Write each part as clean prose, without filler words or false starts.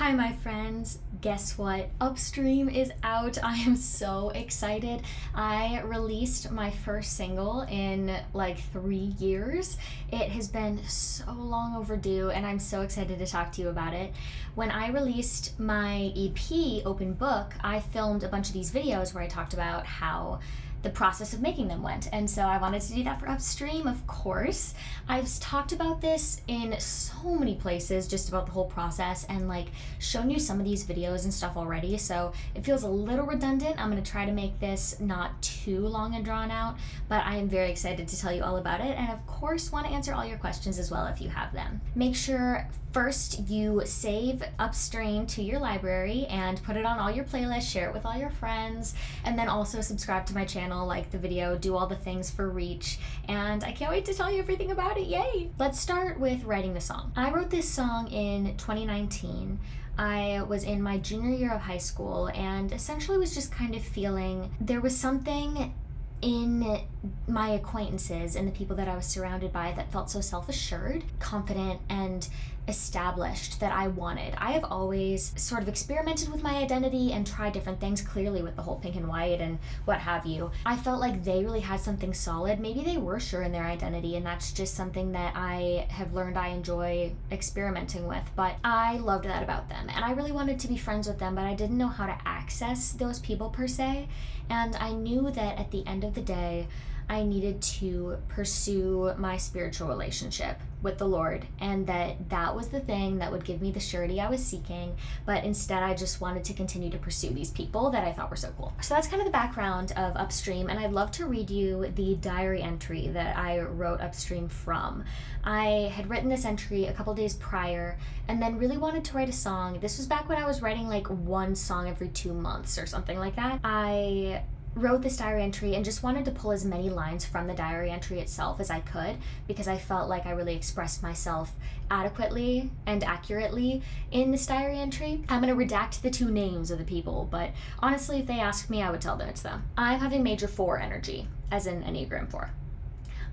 Hi, my friends. Guess what? Upstream is out. I am so excited. I released my first single in like 3 years. It has been so long overdue, and I'm so excited to talk to you about it. When I released my EP, Open Book, I filmed a bunch of these videos where I talked about how the process of making them went. And so I wanted to do that for Upstream, of course. I've talked about this in so many places, just about the whole process, and like shown you some of these videos and stuff already. So it feels a little redundant. I'm gonna try to make this not too long and drawn out, but I am very excited to tell you all about it. And of course, want to answer all your questions as well if you have them. Make sure first you save Upstream to your library and put it on all your playlists, share it with all your friends, and then also subscribe to my channel, like the video, do all the things for reach, and I can't wait to tell you everything about it. Yay! Let's start with writing the song. I wrote this song in 2019. I was in my junior year of high school and essentially was just kind of feeling there was something in my acquaintances and the people that I was surrounded by that felt so self-assured, confident, and established that I wanted. I have always sort of experimented with my identity and tried different things, clearly with the whole pink and white and what have you. I felt like they really had something solid. Maybe they were sure in their identity, and that's just something that I have learned I enjoy experimenting with. But I loved that about them, and I really wanted to be friends with them, but I didn't know how to access those people per se. And I knew that at the end of the day, I needed to pursue my spiritual relationship with the Lord, and that was the thing that would give me the surety I was seeking. But instead, I just wanted to continue to pursue these people that I thought were so cool. So that's kind of the background of Upstream, and I'd love to read you the diary entry that I wrote Upstream from. I had written this entry a couple days prior and then really wanted to write a song. This was back when I was writing like one song every 2 months or something like that. I wrote this diary entry and just wanted to pull as many lines from the diary entry itself as I could, because I felt like I really expressed myself adequately and accurately in this diary entry. I'm going to redact the 2 names of the people, but honestly, if they asked me, I would tell them it's them. I'm having major 4 energy, as in Enneagram 4.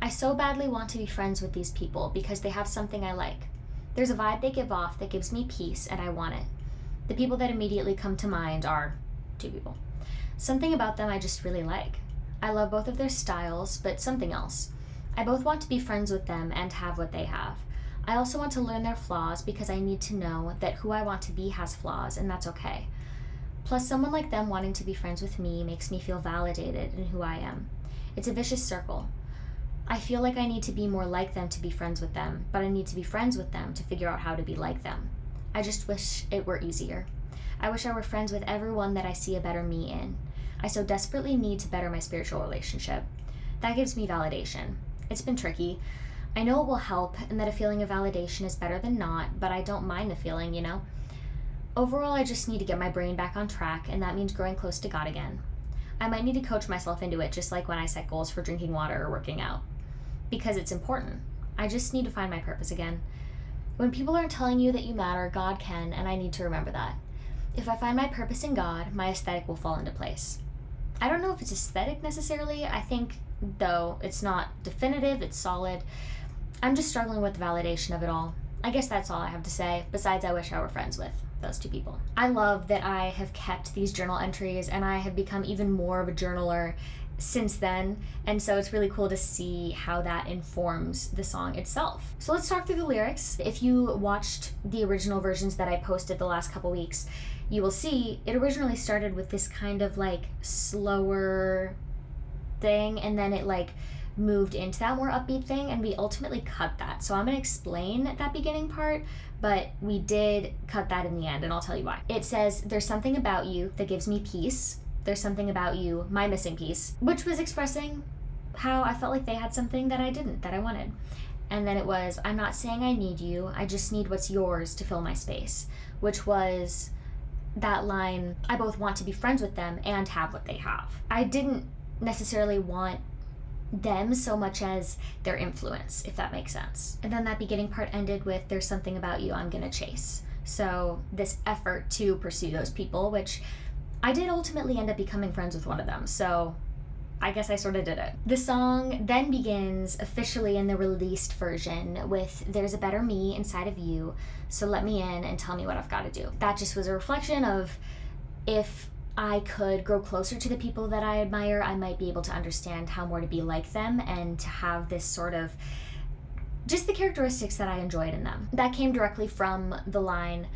I so badly want to be friends with these people because they have something I like. There's a vibe they give off that gives me peace, and I want it. The people that immediately come to mind are 2 people. Something about them I just really like. I love both of their styles, but something else. I both want to be friends with them and have what they have. I also want to learn their flaws because I need to know that who I want to be has flaws, and that's okay. Plus, someone like them wanting to be friends with me makes me feel validated in who I am. It's a vicious circle. I feel like I need to be more like them to be friends with them, but I need to be friends with them to figure out how to be like them. I just wish it were easier. I wish I were friends with everyone that I see a better me in. I so desperately need to better my spiritual relationship. That gives me validation. It's been tricky. I know it will help and that a feeling of validation is better than not, but I don't mind the feeling, you know? Overall, I just need to get my brain back on track, and that means growing close to God again. I might need to coach myself into it, just like when I set goals for drinking water or working out. Because it's important. I just need to find my purpose again. When people aren't telling you that you matter, God can, and I need to remember that. If I find my purpose in God, my aesthetic will fall into place. I don't know if it's aesthetic necessarily. I think, though, it's not definitive, it's solid. I'm just struggling with the validation of it all. I guess that's all I have to say, besides I wish I were friends with those 2 people. I love that I have kept these journal entries, and I have become even more of a journaler since then, and so it's really cool to see how that informs the song itself. So let's talk through the lyrics. If you watched the original versions that I posted the last couple weeks, you will see it originally started with this kind of like slower thing, and then it like moved into that more upbeat thing, and we ultimately cut that. So I'm going to explain that beginning part, but we did cut that in the end, and I'll tell you why. It says, there's something about you that gives me peace. There's something about you, my missing piece, which was expressing how I felt like they had something that I didn't, that I wanted. And then it was, I'm not saying I need you, I just need what's yours to fill my space, which was that line, I both want to be friends with them and have what they have. I didn't necessarily want them so much as their influence, if that makes sense. And then that beginning part ended with, there's something about you I'm gonna chase. So this effort to pursue those people, which I did ultimately end up becoming friends with one of them. So I guess I sort of did it. The song then begins officially in the released version with "There's a better me inside of you, so let me in and tell me what I've got to do." That just was a reflection of, if I could grow closer to the people that I admire, I might be able to understand how more to be like them and to have this sort of just the characteristics that I enjoyed in them. That came directly from the line,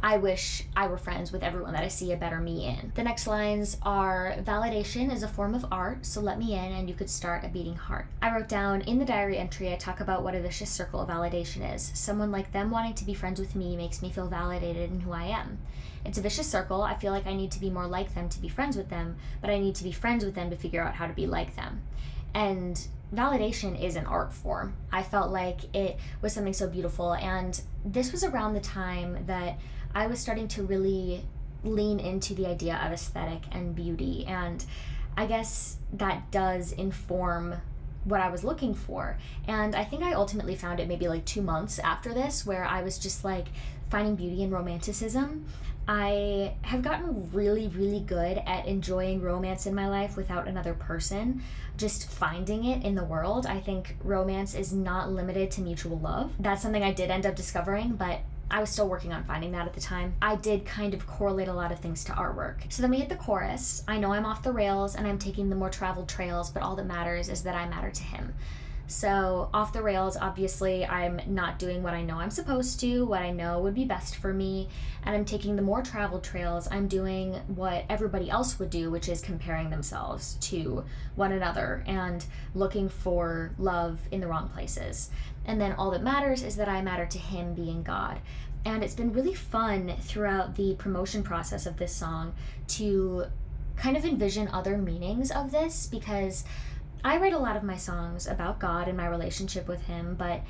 "I wish I were friends with everyone that I see a better me in." The next lines are, "Validation is a form of art, so let me in and you could start a beating heart." I wrote down in the diary entry, I talk about what a vicious circle of validation is. Someone like them wanting to be friends with me makes me feel validated in who I am. It's a vicious circle. I feel like I need to be more like them to be friends with them, but I need to be friends with them to figure out how to be like them. And validation is an art form. I felt like it was something so beautiful, and this was around the time that I was starting to really lean into the idea of aesthetic and beauty, and I guess that does inform what I was looking for. And I think I ultimately found it maybe like 2 months after this, where I was just like finding beauty in romanticism. I have gotten really, really good at enjoying romance in my life without another person, just finding it in the world. I think romance is not limited to mutual love. That's something I did end up discovering, but I was still working on finding that at the time. I did kind of correlate a lot of things to artwork. So then we hit the chorus. "I know I'm off the rails and I'm taking the more traveled trails, but all that matters is that I matter to him." So off the rails, obviously I'm not doing what I know I'm supposed to, what I know would be best for me, and I'm taking the more traveled trails. I'm doing what everybody else would do, which is comparing themselves to one another and looking for love in the wrong places. And then all that matters is that I matter to him, being God. And it's been really fun throughout the promotion process of this song to kind of envision other meanings of this, because I write a lot of my songs about God and my relationship with him, but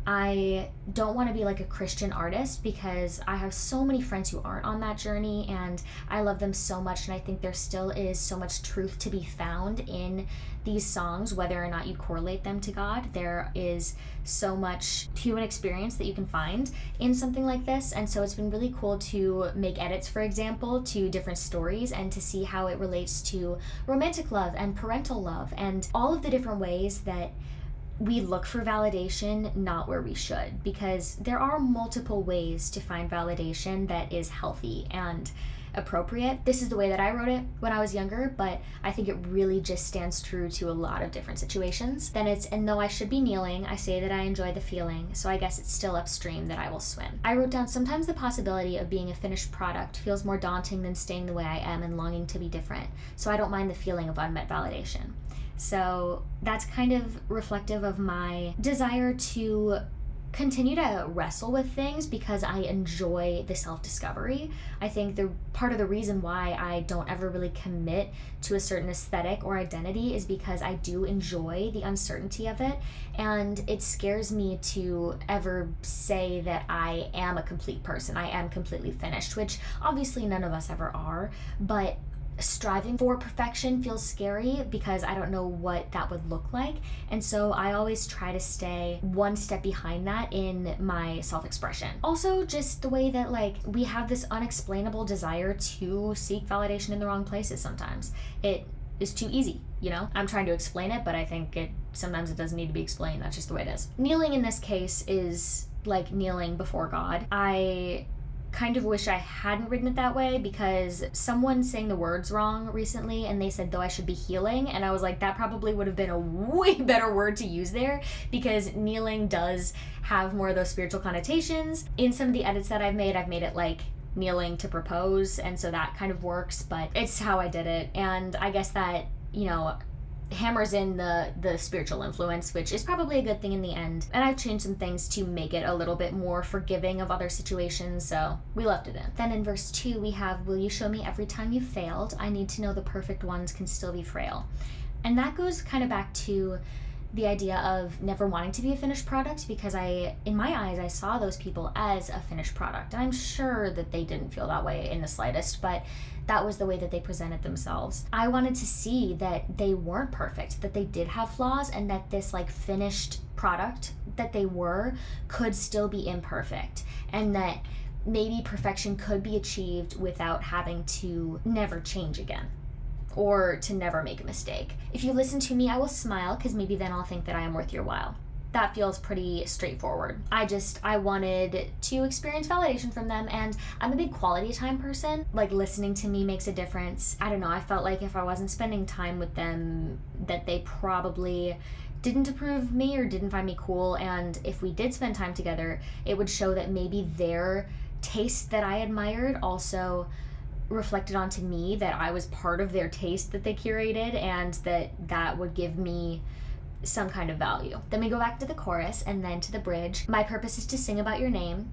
I don't want to be like a Christian artist because I have so many friends who aren't on that journey, and I love them so much, and I think there still is so much truth to be found in these songs, whether or not you correlate them to God. There is so much human experience that you can find in something like this, and so it's been really cool to make edits, for example, to different stories and to see how it relates to romantic love and parental love and all of the different ways that we look for validation not where we should, because there are multiple ways to find validation that is healthy and appropriate. This is the way that I wrote it when I was younger, but I think it really just stands true to a lot of different situations. Then it's, "And though I should be kneeling, I say that I enjoy the feeling, so I guess it's still upstream that I will swim." I wrote down, "Sometimes the possibility of being a finished product feels more daunting than staying the way I am and longing to be different, so I don't mind the feeling of unmet validation." So that's kind of reflective of my desire to continue to wrestle with things because I enjoy the self-discovery. I think the part of the reason why I don't ever really commit to a certain aesthetic or identity is because I do enjoy the uncertainty of it, and it scares me to ever say that I am a complete person, I am completely finished, which obviously none of us ever are, but striving for perfection feels scary because I don't know what that would look like, and so I always try to stay one step behind that in my self-expression. Also, just the way that like we have this unexplainable desire to seek validation in the wrong places sometimes. It is too easy, you know? I'm trying to explain it, but I think sometimes it doesn't need to be explained. That's just the way it is. Kneeling in this case is like kneeling before God. I kind of wish I hadn't written it that way because someone sang the words wrong recently and they said, "Though I should be healing," and I was like, that probably would have been a way better word to use there, because kneeling does have more of those spiritual connotations. In some of the edits that I've made it like kneeling to propose, and so that kind of works, but it's how I did it, and I guess that, you know, hammers in the spiritual influence, which is probably a good thing in the end. And I've changed some things to make it a little bit more forgiving of other situations, so we left it in. Then in verse 2 we have, "Will you show me every time you failed? I need to know the perfect ones can still be frail." And that goes kind of back to the idea of never wanting to be a finished product, because in my eyes, I saw those people as a finished product. And I'm sure that they didn't feel that way in the slightest, but that was the way that they presented themselves. I wanted to see that they weren't perfect, that they did have flaws, and that this like finished product that they were could still be imperfect, and that maybe perfection could be achieved without having to never change again. or to never make a mistake. If you listen to me, I will smile, because maybe then I'll think that I am worth your while. That feels pretty straightforward. I wanted to experience validation from them, and I'm a big quality time person. Like, listening to me makes a difference. I don't know, I felt like if I wasn't spending time with them, that they probably didn't approve of me or didn't find me cool, and if we did spend time together, it would show that maybe their taste that I admired also reflected onto me, that I was part of their taste that they curated, and that would give me some kind of value. Then we go back to the chorus and then to the bridge. My purpose is to sing about your name.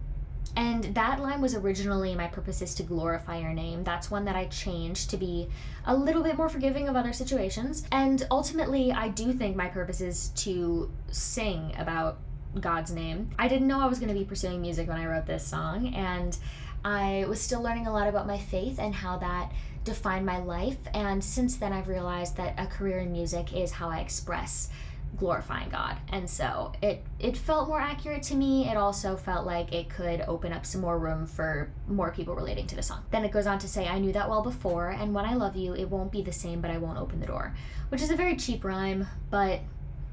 And that line was originally, my purpose is to glorify your name. That's one that I changed to be a little bit more forgiving of other situations. And ultimately, I do think my purpose is to sing about God's name. I didn't know I was going to be pursuing music when I wrote this song, and I was still learning a lot about my faith and how that defined my life. And since then, I've realized that a career in music is how I express glorifying God. And so it felt more accurate to me. It also felt like it could open up some more room for more people relating to the song. Then it goes on to say, I knew that well before, and when I love you, it won't be the same, but I won't open the door. Which is a very cheap rhyme, but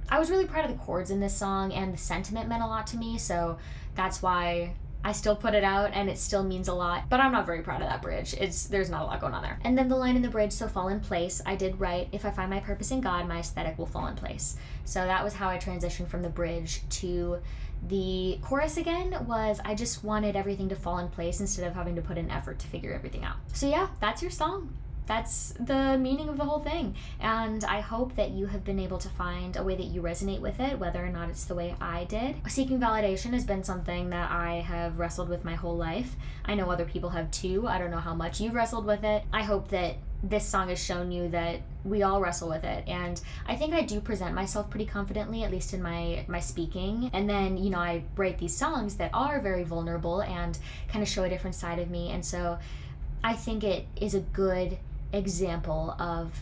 I was really proud of the chords in this song, and the sentiment meant a lot to me, so that's why I still put it out, and it still means a lot, but I'm not very proud of that bridge. There's not a lot going on there. And then the line in the bridge, so fall in place, I did write, if I find my purpose in God, my aesthetic will fall in place. So that was how I transitioned from the bridge to the chorus again, was I just wanted everything to fall in place instead of having to put in effort to figure everything out. So yeah, that's your song. That's the meaning of the whole thing. And I hope that you have been able to find a way that you resonate with it, whether or not it's the way I did. Seeking validation has been something that I have wrestled with my whole life. I know other people have too. I don't know how much you've wrestled with it. I hope that this song has shown you that we all wrestle with it. And I think I do present myself pretty confidently, at least in my speaking. And then, I write these songs that are very vulnerable and kind of show a different side of me. And so I think it is a good example of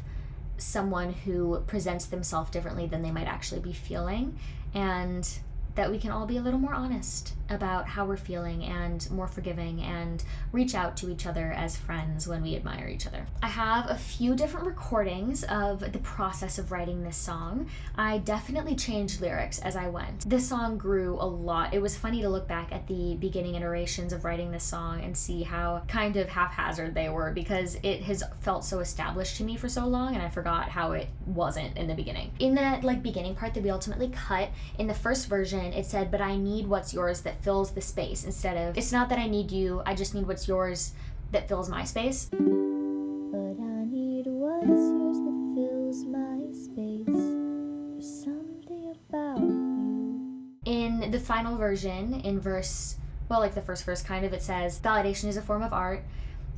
someone who presents themselves differently than they might actually be feeling, and that we can all be a little more honest about how we're feeling and more forgiving and reach out to each other as friends when we admire each other. I have a few different recordings of the process of writing this song. I definitely changed lyrics as I went. This song grew a lot. It was funny to look back at the beginning iterations of writing this song and see how kind of haphazard they were, because it has felt so established to me for so long, and I forgot how it wasn't in the beginning. In that beginning part that we ultimately cut, in the first version, it said, but I need what's yours that fills the space, instead of, it's not that I need you, I just need what's yours that fills my space. But I need what's yours that fills my space. There's something about you. In the final version, in verse, the first verse kind of, it says, validation is a form of art,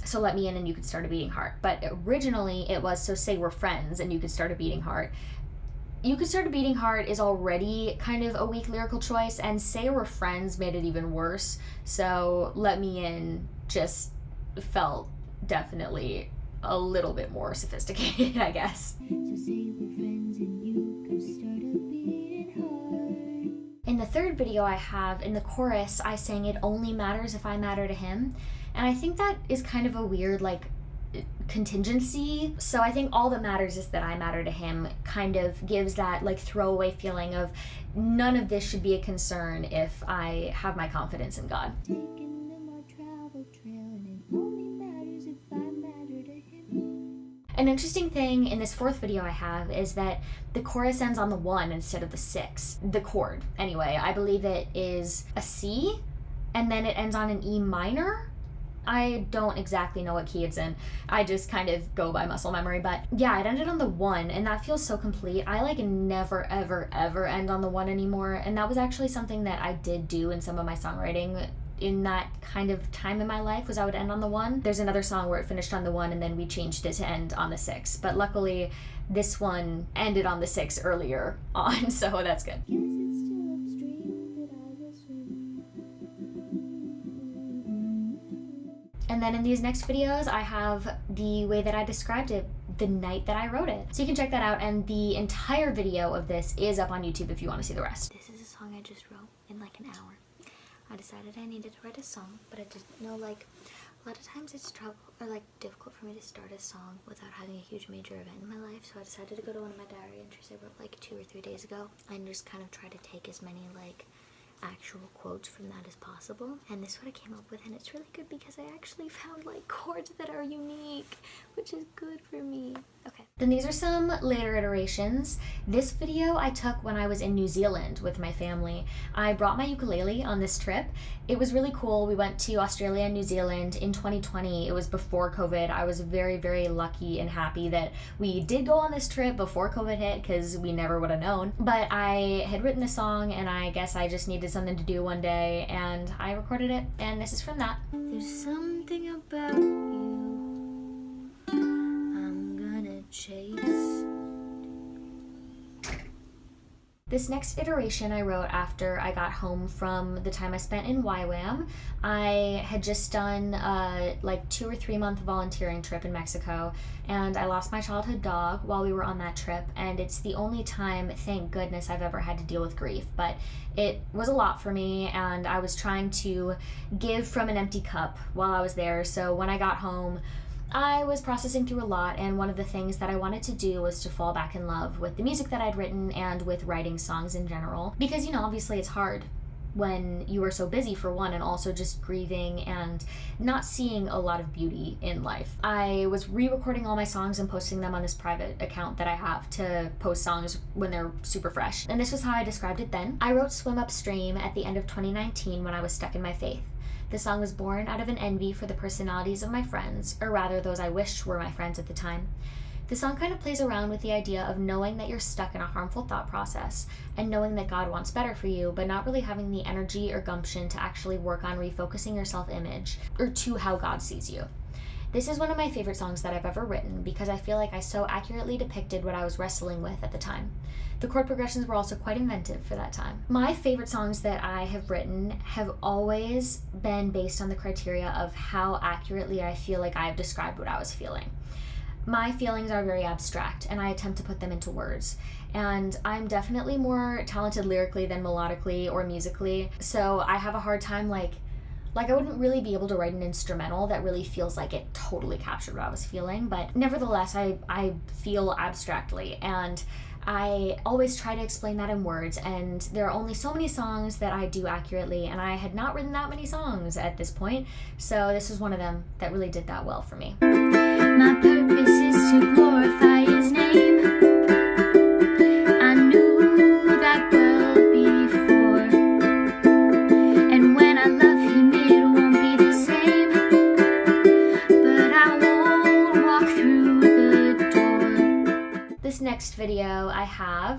so let me in and you can start a beating heart. But originally it was, so say we're friends and you can start a beating heart. You Could Start a Beating Heart is already kind of a weak lyrical choice, and Say We're Friends made it even worse. So Let Me In just felt definitely a little bit more sophisticated, I guess. So say we're friends and you could start a beating heart. In the third video I have, in the chorus, I sang It Only Matters If I Matter to Him. And I think that is kind of a weird, contingency. So I think all that matters is that I matter to him kind of gives that throwaway feeling of none of this should be a concern if I have my confidence in God. Taking them on travel trail, and it only matters if I matter to him. An interesting thing in this fourth video I have is that the chorus ends on the 1 instead of the 6. The chord, anyway. I believe it is a C, and then it ends on an E minor. I don't exactly know what key it's in. I just kind of go by muscle memory, but yeah, it ended on the 1, and that feels so complete. I never, ever, ever end on the 1 anymore, and that was actually something that I did do in some of my songwriting in that kind of time in my life, was I would end on the 1. There's another song where it finished on the 1 and then we changed it to end on the 6, but luckily this one ended on the 6 earlier on, so that's good. And then in these next videos, I have the way that I described it the night that I wrote it. So you can check that out, and the entire video of this is up on YouTube if you want to see the rest. This is a song I just wrote in an hour. I decided I needed to write a song, but I didn't know A lot of times it's difficult for me to start a song without having a huge major event in my life, so I decided to go to one of my diary entries I wrote like 2 or 3 days ago and just kind of try to take as many like actual quotes from that as possible. And this is what I came up with, and it's really good because I actually found like chords that are unique, which is good for me. Okay. Then these are some later iterations. This video I took when I was in New Zealand with my family. I brought my ukulele on this trip. It was really cool. We went to Australia and New Zealand in 2020. It was before COVID. I was very, very lucky and happy that we did go on this trip before COVID hit, because we never would have known. But I had written this song, and I guess I just needed something to do one day, and I recorded it, and this is from that. There's something about you I'm gonna chase. This next iteration I wrote after I got home from the time I spent in YWAM. I had just done a 2 or 3 month volunteering trip in Mexico, and I lost my childhood dog while we were on that trip, and it's the only time, thank goodness, I've ever had to deal with grief. But it was a lot for me, and I was trying to give from an empty cup while I was there. So when I got home, I was processing through a lot, and one of the things that I wanted to do was to fall back in love with the music that I'd written and with writing songs in general. Because, obviously it's hard when you are so busy, for one, and also just grieving and not seeing a lot of beauty in life. I was re-recording all my songs and posting them on this private account that I have to post songs when they're super fresh. And this was how I described it then. I wrote Swim Upstream at the end of 2019 when I was stuck in my faith. The song was born out of an envy for the personalities of my friends, or rather those I wished were my friends at the time. The song kind of plays around with the idea of knowing that you're stuck in a harmful thought process and knowing that God wants better for you, but not really having the energy or gumption to actually work on refocusing your self-image or to how God sees you. This is one of my favorite songs that I've ever written because I feel like I so accurately depicted what I was wrestling with at the time. The chord progressions were also quite inventive for that time. My favorite songs that I have written have always been based on the criteria of how accurately I feel like I have described what I was feeling. My feelings are very abstract, and I attempt to put them into words. And I'm definitely more talented lyrically than melodically or musically, so I have a hard time like I wouldn't really be able to write an instrumental that really feels like it totally captured what I was feeling, but nevertheless, I feel abstractly, and I always try to explain that in words, and there are only so many songs that I do accurately, and I had not written that many songs at this point, so this is one of them that really did that well for me. My purpose is to glorify His name. I knew that well before, and when I love Him it won't be the same, but I won't walk through the door. This next video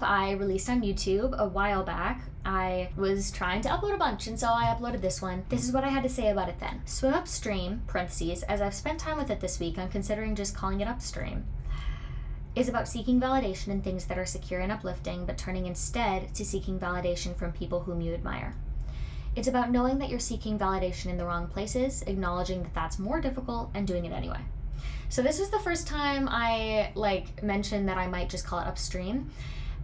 I released on YouTube a while back. I was trying to upload a bunch, and so I uploaded this one. This is what I had to say about it then. Swim Upstream, parentheses, as I've spent time with it this week, I'm considering just calling it Upstream, is about seeking validation in things that are secure and uplifting, but turning instead to seeking validation from people whom you admire. It's about knowing that you're seeking validation in the wrong places, acknowledging that that's more difficult, and doing it anyway. So this was the first time I mentioned that I might just call it Upstream.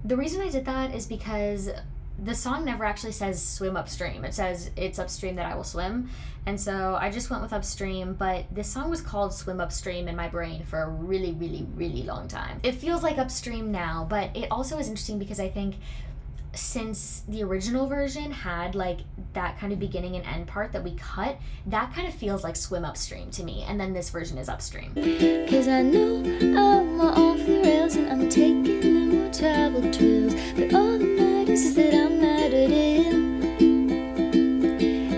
The reason I did that is because the song never actually says swim upstream. It says it's upstream that I will swim. And so I just went with Upstream, but this song was called Swim Upstream in my brain for a really, really, really long time. It feels like Upstream now, but it also is interesting because I think since the original version had that kind of beginning and end part that we cut, that kind of feels like Swim Upstream to me, and then this version is Upstream. Cause I know I'm off the rails and I'm taking the more travel trails, but all that matters is that I'm at it in.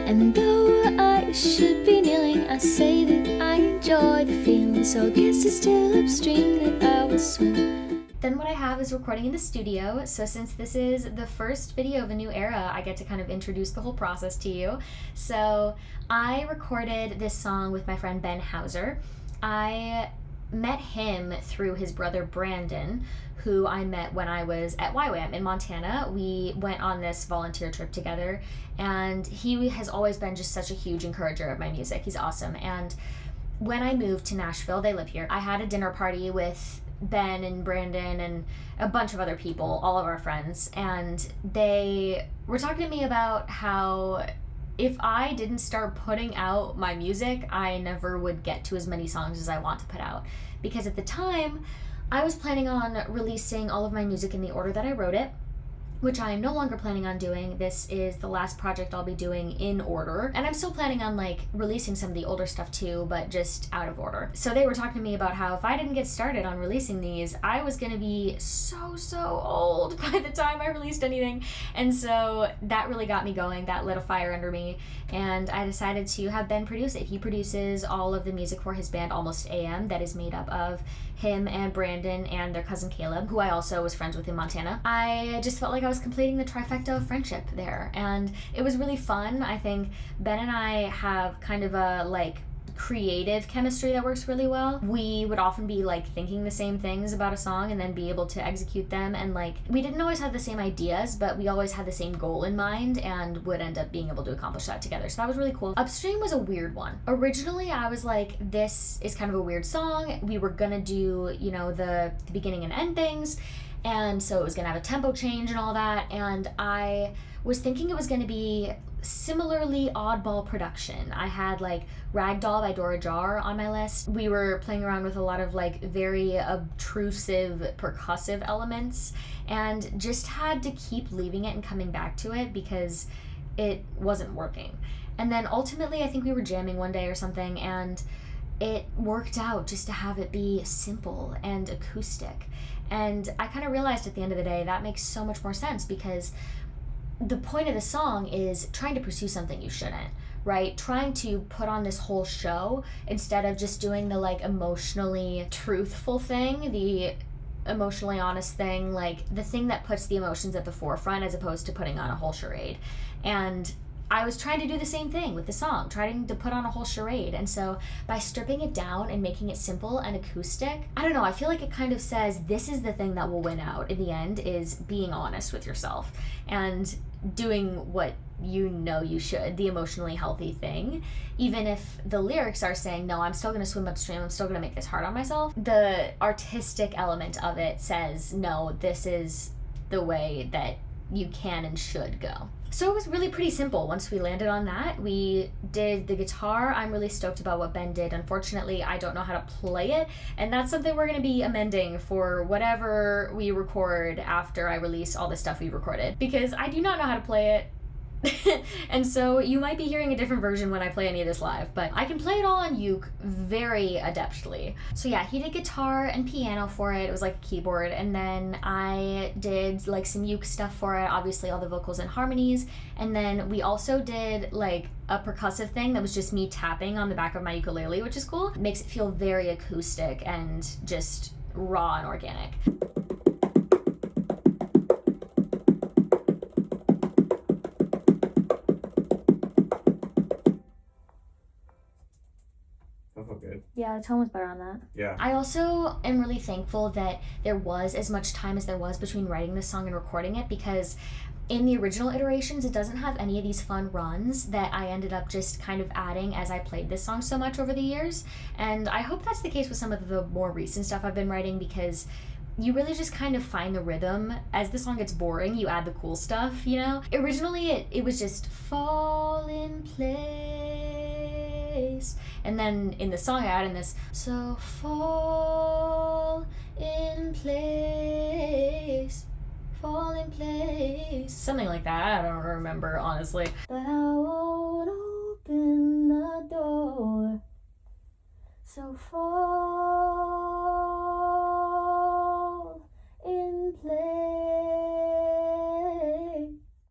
And though I should be kneeling, I say that I enjoy the feeling, so I guess it's still upstream that I will swim. Then what I have is recording in the studio, so since this is the first video of a new era, I get to kind of introduce the whole process to you. So I recorded this song with my friend Ben Hauser. I met him through his brother Brandon, who I met when I was at YWAM in Montana. We went on this volunteer trip together, and he has always been just such a huge encourager of my music. He's awesome. And when I moved to Nashville, they live here, I had a dinner party with Ben and Brandon and a bunch of other people, all of our friends, and they were talking to me about how if I didn't start putting out my music, I never would get to as many songs as I want to put out. Because at the time, I was planning on releasing all of my music in the order that I wrote it, which I am no longer planning on doing. This is the last project I'll be doing in order. And I'm still planning on like releasing some of the older stuff too, but just out of order. So they were talking to me about how if I didn't get started on releasing these, I was gonna be so old by the time I released anything. And so that really got me going. That lit a fire under me. And I decided to have Ben produce it. He produces all of the music for his band Almost AM that is made up of him and Brandon and their cousin Caleb, who I also was friends with in Montana. I just felt like I was completing the trifecta of friendship there, and it was really fun. I think Ben and I have kind of a like creative chemistry that works really well. We would often be like thinking the same things about a song and then be able to execute them, and like we didn't always have the same ideas, but we always had the same goal in mind and would end up being able to accomplish that together. So that was really cool. Upstream was a weird one. Originally I was like, this is kind of a weird song. We were gonna do, you know, the beginning and end things, and so it was gonna have a tempo change and all that, and I was thinking it was gonna be similarly oddball production. I had like Ragdoll by Dora Jar on my list. We were playing around with a lot of like very obtrusive percussive elements and just had to keep leaving it and coming back to it because it wasn't working. And then ultimately I think we were jamming one day or something, and it worked out just to have it be simple and acoustic. And I kind of realized at the end of the day that makes so much more sense, because the point of the song is trying to pursue something you shouldn't, right? Trying to put on this whole show instead of just doing the like emotionally truthful thing, the emotionally honest thing, like the thing that puts the emotions at the forefront as opposed to putting on a whole charade. And I was trying to do the same thing with the song, trying to put on a whole charade. And so by stripping it down and making it simple and acoustic, I don't know, I feel like it kind of says this is the thing that will win out in the end, is being honest with yourself and doing what you know you should, the emotionally healthy thing. Even if the lyrics are saying, no, I'm still going to swim upstream, I'm still going to make this hard on myself, the artistic element of it says, no, this is the way that you can and should go. So it was really pretty simple once we landed on that. We did the guitar. I'm really stoked about what Ben did. Unfortunately, I don't know how to play it, and that's something we're going to be amending for whatever we record after I release all the stuff we recorded, because I do not know how to play it. And so you might be hearing a different version when I play any of this live, but I can play it all on uke very adeptly. So yeah, he did guitar and piano for it. It was like a keyboard, and then I did like some uke stuff for it, obviously all the vocals and harmonies, and then we also did like a percussive thing that was just me tapping on the back of my ukulele, which is cool. It makes it feel very acoustic and just raw and organic. Yeah, the tone was better on that. Yeah. I also am really thankful that there was as much time as there was between writing this song and recording it, because in the original iterations, it doesn't have any of these fun runs that I ended up just kind of adding as I played this song so much over the years. And I hope that's the case with some of the more recent stuff I've been writing, because you really just kind of find the rhythm. As the song gets boring, you add the cool stuff, you know? Originally, it was just fall in place. And then in the song, I add in this, so fall in place, fall in place. Something like that. I don't remember, honestly. But I won't open the door, so fall in place.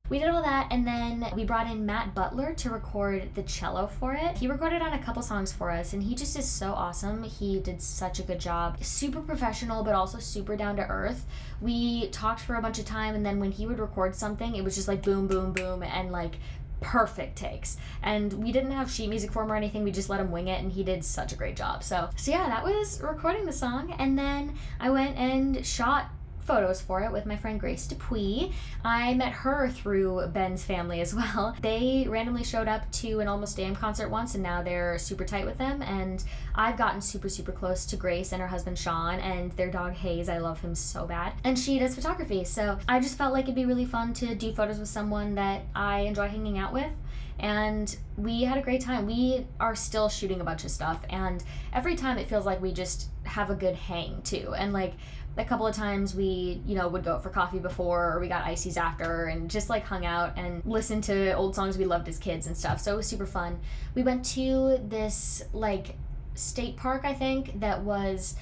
We did all that, and then we brought in Matt Butler to record the cello for it. He recorded on a couple songs for us, and he just is so awesome. He did such a good job. Super professional, but also super down to earth. We talked for a bunch of time, and then when he would record something, it was just like boom, boom, boom, and like perfect takes. And we didn't have sheet music for him or anything. We just let him wing it, and he did such a great job. So yeah, that was recording the song. And then I went and shot photos for it with my friend Grace Dupuis. I met her through Ben's family as well. They randomly showed up to an Almost AM concert once, and now they're super tight with them. And I've gotten super, super close to Grace and her husband Sean and their dog Hayes. I love him so bad. And she does photography. So I just felt like it'd be really fun to do photos with someone that I enjoy hanging out with. and we had a great time. We are still shooting a bunch of stuff, and every time it feels like we just have a good hang too. And like a couple of times we, would go out for coffee before, or we got ices after, and just like hung out and listened to old songs we loved as kids and stuff. So it was super fun. We went to this like state park, I think, that was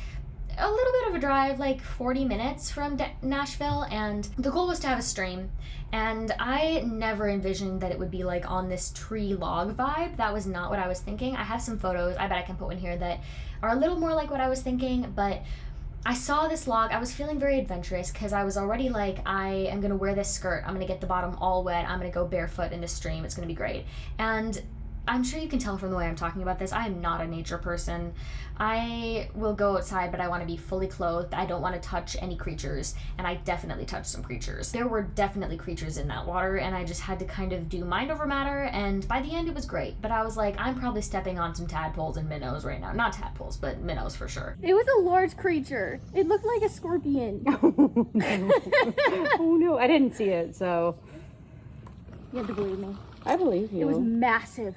a little bit of a drive, like 40 minutes from Nashville, and the goal was to have a stream. And I never envisioned that it would be like on this tree log vibe. That was not what I was thinking. I have some photos, I bet I can put one here, that are a little more like what I was thinking, but I saw this log. I was feeling very adventurous because I was already like, I am going to wear this skirt. I'm going to get the bottom all wet. I'm going to go barefoot in the stream. It's going to be great. And I'm sure you can tell from the way I'm talking about this, I am not a nature person. I will go outside, but I want to be fully clothed. I don't want to touch any creatures, and I definitely touched some creatures. There were definitely creatures in that water, and I just had to kind of do mind over matter, and by the end it was great. But I was like, I'm probably stepping on some tadpoles and minnows right now. Not tadpoles, but minnows for sure. It was a large creature. It looked like a scorpion. Oh no. Oh no, I didn't see it, so. You have to believe me. I believe you. It was massive.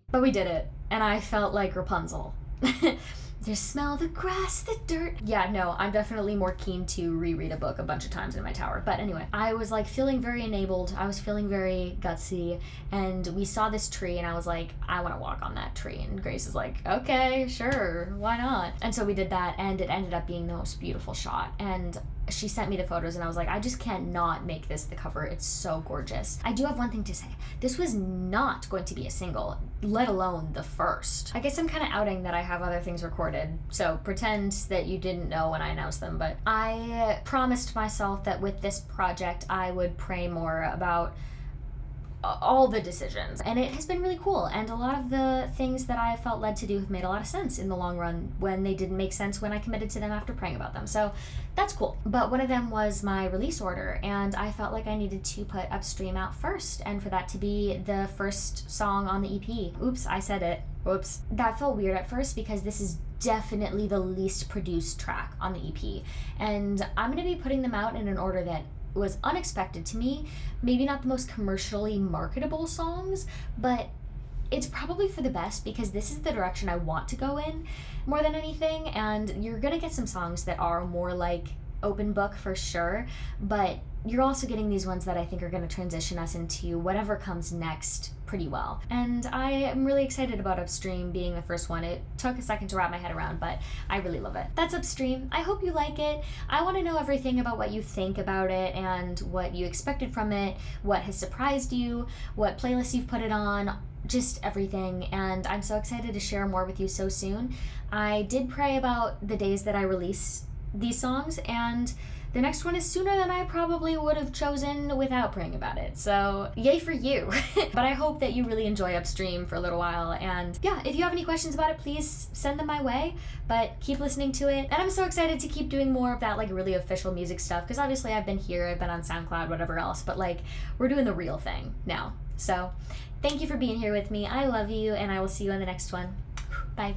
But we did it, and I felt like Rapunzel. Just smell the grass, the dirt. Yeah, no, I'm definitely more keen to reread a book a bunch of times in my tower. But anyway, I was like feeling very enabled. I was feeling very gutsy, and we saw this tree, and I was like, I want to walk on that tree. And Grace is like, okay, sure, why not? And so we did that, and it ended up being the most beautiful shot. And she sent me the photos, and I was like, I just can't not make this the cover. It's so gorgeous. I do have one thing to say. This was not going to be a single, let alone the first. I guess I'm kind of outing that I have other things recorded, so pretend that you didn't know when I announced them, but I promised myself that with this project I would pray more about all the decisions, and it has been really cool, and a lot of the things that I felt led to do have made a lot of sense in the long run when they didn't make sense when I committed to them after praying about them, so that's cool. But one of them was my release order, and I felt like I needed to put Upstream out first, and for that to be the first song on the EP. Oops, I said it. Whoops. That felt weird at first because this is definitely the least produced track on the EP, and I'm going to be putting them out in an order that was unexpected to me. Maybe not the most commercially marketable songs, but it's probably for the best because this is the direction I want to go in more than anything, and you're gonna get some songs that are more like open book for sure, but you're also getting these ones that I think are going to transition us into whatever comes next pretty well. And I am really excited about Upstream being the first one. It took a second to wrap my head around, but I really love it. That's Upstream. I hope you like it. I want to know everything about what you think about it and what you expected from it, what has surprised you, what playlists you've put it on, just everything, and I'm so excited to share more with you so soon. I did pray about the days that I release these songs, and the next one is sooner than I probably would have chosen without praying about it, so yay for you. But I hope that you really enjoy Upstream for a little while, and yeah, if you have any questions about it, please send them my way, but keep listening to it. And I'm so excited to keep doing more of that like really official music stuff, because obviously I've been here, I've been on SoundCloud, whatever else, but like we're doing the real thing now. So thank you for being here with me. I love you, and I will see you in the next one. Bye.